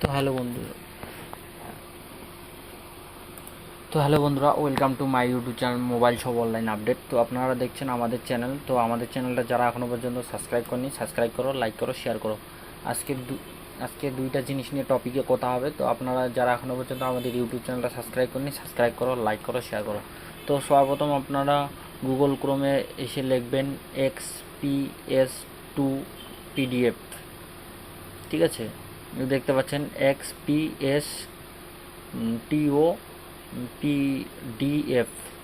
তো হ্যালো বন্ধুরা welcome to my YouTube channel mobile সব অনলাইন আপডেট। তো আপনারা দেখছেন আমাদের চ্যানেল। তো আমাদের চ্যানেলটা যারা এখনও পর্যন্ত সাবস্ক্রাইব করেনি, সাবস্ক্রাইব করো, লাইক করো, শেয়ার করো। আজকে দুইটা জিনিস নিয়ে টপিকে কথা হবে। তো আপনারা যারা এখনও পর্যন্ত আমাদের ইউটিউব চ্যানেলটা সাবস্ক্রাইব করেনি, সাবস্ক্রাইব করো, লাইক করো, শেয়ার করো। তো সর্বপ্রথম আপনারা গুগল ক্রোমে এসে লিখবেন XPS2 PDF। ঠিক আছে, দেখতে পাচ্ছেন XPS2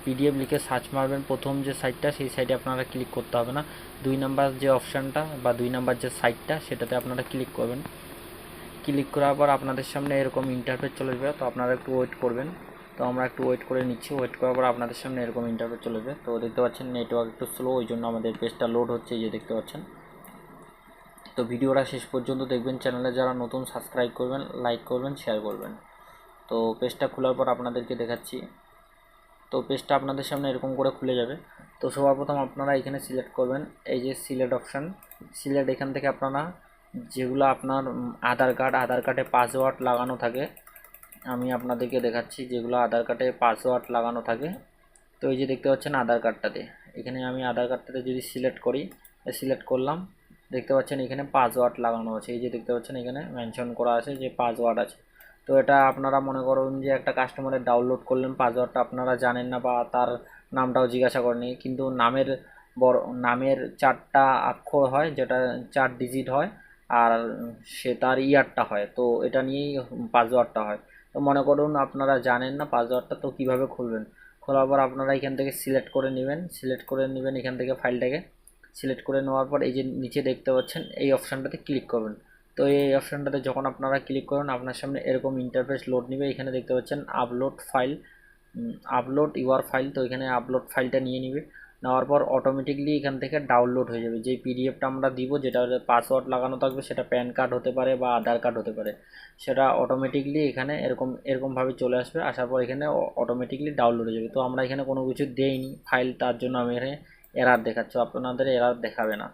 পিডিএফ লিখে সার্চ মারবেন। প্রথম যে সাইটটা, সেই সাইটে আপনারা ক্লিক করতে হবে না। 2 নাম্বার যে অপশানটা বা 2 নাম্বার যে সাইটটা, সেটাতে আপনারা ক্লিক করবেন। ক্লিক করার পর আপনাদের সামনে এরকম ইন্টারফেস চলে যাবে। তো আপনারা একটু ওয়েট করবেন। তো আমরা একটু ওয়েট করে নিচ্ছি। ওয়েট করার পর আপনাদের সামনে এরকম ইন্টারফেস চলে যাবে। তো দেখতে পাচ্ছেন নেটওয়ার্ক একটু স্লো, ওই জন্য আমাদের পেজটা লোড হচ্ছে, এই যে দেখতে পাচ্ছেন। তো ভিডিওটা শেষ পর্যন্ত দেখবেন। চ্যানেলে যারা নতুন, সাবস্ক্রাইব করবেন, লাইক করবেন, শেয়ার করবেন। তো পেজটা খোলার পর আপনাদেরকে দেখাচ্ছি। তো পেজটা আপনাদের সামনে এরকম করে খুলে যাবে। তো সর্বপ্রথম আপনারা এখানে সিলেক্ট করবেন, এই যে সিলেক্ট অপশান। সিলেক্ট এখান থেকে আপনারা যেগুলো আপনার আধার কার্ডে পাসওয়ার্ড লাগানো থাকে, আমি আপনাদেরকে দেখাচ্ছি যেগুলো আধার কার্ডে পাসওয়ার্ড লাগানো থাকে। তো এই যে দেখতে পাচ্ছেন আধার কার্ডটাতে, এখানে আমি আধার কার্ডটাতে যদি সিলেক্ট করি, সিলেক্ট করলাম, দেখতে পাচ্ছেন এখানে পাসওয়ার্ড লাগানো আছে। এই যে দেখতে পাচ্ছেন এখানে মেনশন করা আছে যে পাসওয়ার্ড আছে। তো এটা আপনারা মনে করুন যে একটা কাস্টমারের ডাউনলোড করলেন, পাসওয়ার্ডটা আপনারা জানেন না বা তার নামটাও জিজ্ঞাসা করেনি, কিন্তু নামের 4টা অক্ষর হয়, যেটা 4 ডিজিট হয়, আর সে তার ইয়ারটা হয়। তো এটা নিয়েই পাসওয়ার্ডটা হয়। তো মনে করুন আপনারা জানেন না পাসওয়ার্ডটা, তো কীভাবে খুলবেন? খোলার পর আপনারা এখান থেকে সিলেক্ট করে নেবেন এখান থেকে ফাইলটাকে। সিলেক্ট করে নেওয়ার পর এই যে নিচে দেখতে পাচ্ছেন এই অপশানটাতে ক্লিক করবেন। তো এই অপশানটাতে যখন আপনারা ক্লিক করবেন, আপনার সামনে এরকম ইন্টারফেস লোড নেবে। এখানে দেখতে পাচ্ছেন আপলোড ইউর ফাইল। তো এখানে আপলোড ফাইলটা নিয়ে নেবে। নেওয়ার পর অটোমেটিকলি এখান থেকে ডাউনলোড হয়ে যাবে। যে পিডিএফটা আমরা দিব, যেটা পাসওয়ার্ড লাগানো থাকবে, সেটা প্যান কার্ড হতে পারে বা আধার কার্ড হতে পারে, সেটা অটোমেটিকলি এখানে এরকমভাবে চলে আসবে। আসার পর এখানে অটোমেটিকলি ডাউনলোড হয়ে যাবে। তো আমরা এখানে কোনো কিছু দেইনি ফাইল, তার জন্য আমি এখানে এরার দেখাচ্ছি, আপনাদের এরার দেখাবে না।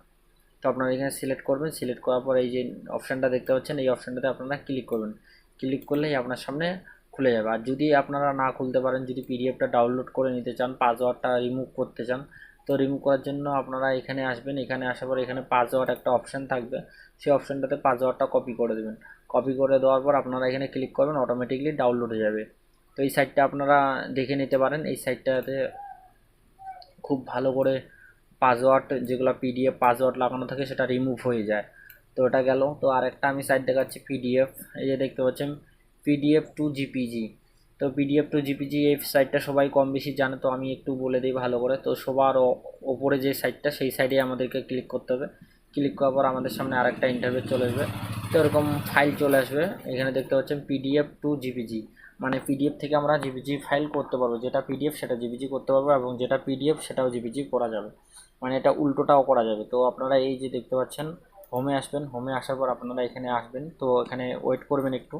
তো আপনারা এখানে সিলেক্ট করবেন। সিলেক্ট করার পর এই যে অপশানটা দেখতে পাচ্ছেন, এই অপশানটাতে আপনারা ক্লিক করবেন। ক্লিক করলেই আপনার সামনে খুলে যাবে। আর যদি আপনারা না খুলতে পারেন, যদি পিডিএফটা ডাউনলোড করে নিতে চান, পাসওয়ার্ডটা রিমুভ করতে চান, তো রিমুভ করার জন্য আপনারা এখানে আসবেন। এখানে আসার পর এখানে পাসওয়ার্ড একটা অপশান থাকবে, সেই অপশানটাতে পাসওয়ার্ডটা কপি করে দেবেন। কপি করে দেওয়ার পর আপনারা এখানে ক্লিক করবেন, অটোমেটিকলি ডাউনলোড হয়ে যাবে। তো এই সাইটটা আপনারা দেখে নিতে পারেন। এই সাইটটাতে খুব ভালো করে পাসওয়ার্ড, যেগুলো পিডিএফ পাসওয়ার্ড লাগানো থাকে, সেটা রিমুভ হয়ে যায়। তো এটা গেল। তো আরেকটা আমি সাইট দেখাচ্ছি পিডিএফ। এই যে দেখতে পাচ্ছেন PDF2GPG। তো PDF2GPG এই সাইটটা সবাই কম বেশি জানে, তো আমি একটু বলে দিই ভালো করে। তো সবার ওপরে যে সাইটটা, সেই সাইডে আমাদেরকে ক্লিক করতে হবে। ক্লিক করার পর আমাদের সামনে আরেকটা ইন্টারফেস চলে আসবে। তো এরকম ফাইল চলে আসবে। এখানে দেখতে পাচ্ছেন PDF2GPG, মানে পিডিএফ থেকে আমরা জিপিজি ফাইল করতে পারবো। যেটা পিডিএফ সেটা জিপিজি করতে পারবো, এবং যেটা পিডিএফ সেটাও জিপিজি করা যাবে, মানে এটা উল্টোটাও করা যাবে। তো আপনারা এই যে দেখতে পাচ্ছেন, হোমে আসবেন। হোমে আসার পর আপনারা এখানে আসবেন। তো এখানে ওয়েট করবেন একটু।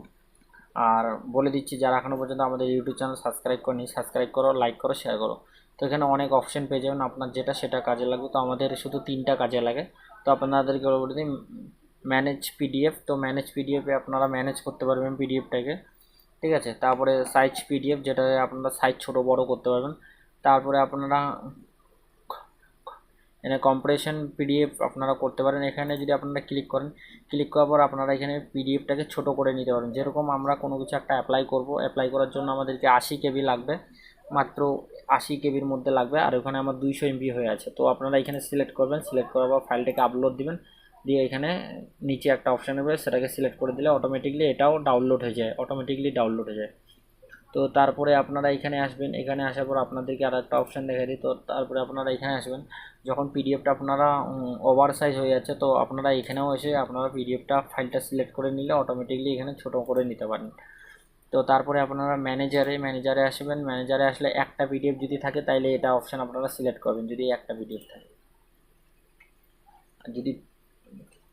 আর বলে দিচ্ছি, যারা এখনও পর্যন্ত আমাদের ইউটিউব চ্যানেল সাবস্ক্রাইব করেনি, সাবস্ক্রাইব করো, লাইক করো, শেয়ার করো। তো এখানে অনেক অপশন পেয়ে যাবেন, আপনার যেটা সেটা কাজে লাগবে। তো আমাদের শুধু 3টা কাজে লাগে। তো আপনাদেরকে বলে দিই, ম্যানেজ পিডিএফ। তো ম্যানেজ পিডিএফে আপনারা ম্যানেজ করতে পারবেন পিডিএফটাকে। ঠিক আছে, তারপরে সাইজ পিডিএফ, যেটা আপনারা সাইজ ছোট বড় করতে পারবেন। তারপরে আপনারা এখানে কম্প্রেশন পিডিএফ আপনারা করতে পারেন। এখানে যদি আপনারা ক্লিক করেন, ক্লিক করার পর আপনারা এখানে পিডিএফটাকে ছোট করে নিতে পারেন। যেরকম আমরা কোনো কিছু একটা অ্যাপ্লাই করব, অ্যাপ্লাই করার জন্য আমাদেরকে 80 কেবি লাগবে, মাত্র 80 কেবির মধ্যে লাগবে। আর ওখানে আমার 200 এমবি হয়ে আছে। তো আপনারা এখানে সিলেক্ট করবেন। সিলেক্ট করার পর ফাইলটাকে আপলোড দিবেন। দিয়ে এখানে নিচে একটা অপশান হবে, সেটাকে সিলেক্ট করে দিলে অটোমেটিকলি এটাও ডাউনলোড হয়ে যায়, তো তারপরে আপনারা এখানে আসবেন। এখানে আসার পর আপনাদেরকে আর একটা অপশান দেখা দিই। তো তারপরে আপনারা এখানে আসবেন। যখন পিডিএফটা আপনারা ওভার সাইজ হয়ে যাচ্ছে, তো আপনারা এখানেও এসে আপনারা পিডিএফটা ফাইলটা সিলেক্ট করে নিলে অটোমেটিকলি এখানে ছোট করে নিতে পারেন। তো তারপরে আপনারা ম্যানেজারে আসবেন। ম্যানেজারে আসলে একটা পিডিএফ যদি থাকে, তাইলে এটা অপশান আপনারা সিলেক্ট করবেন, যদি একটা পিডিএফ থাকে। আর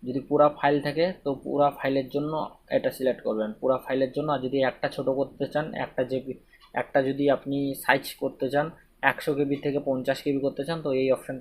যদি পুরা ফাইল থাকে, তো পুরা ফাইলের জন্য এটা সিলেক্ট করবেন, পুরা ফাইলের জন্য। আর যদি একটা ছোট করতে চান, একটা যদি আপনি সাইজ করতে চান, 100 কেবি থেকে 50 কেবি করতে চান, তো এই অপশানটা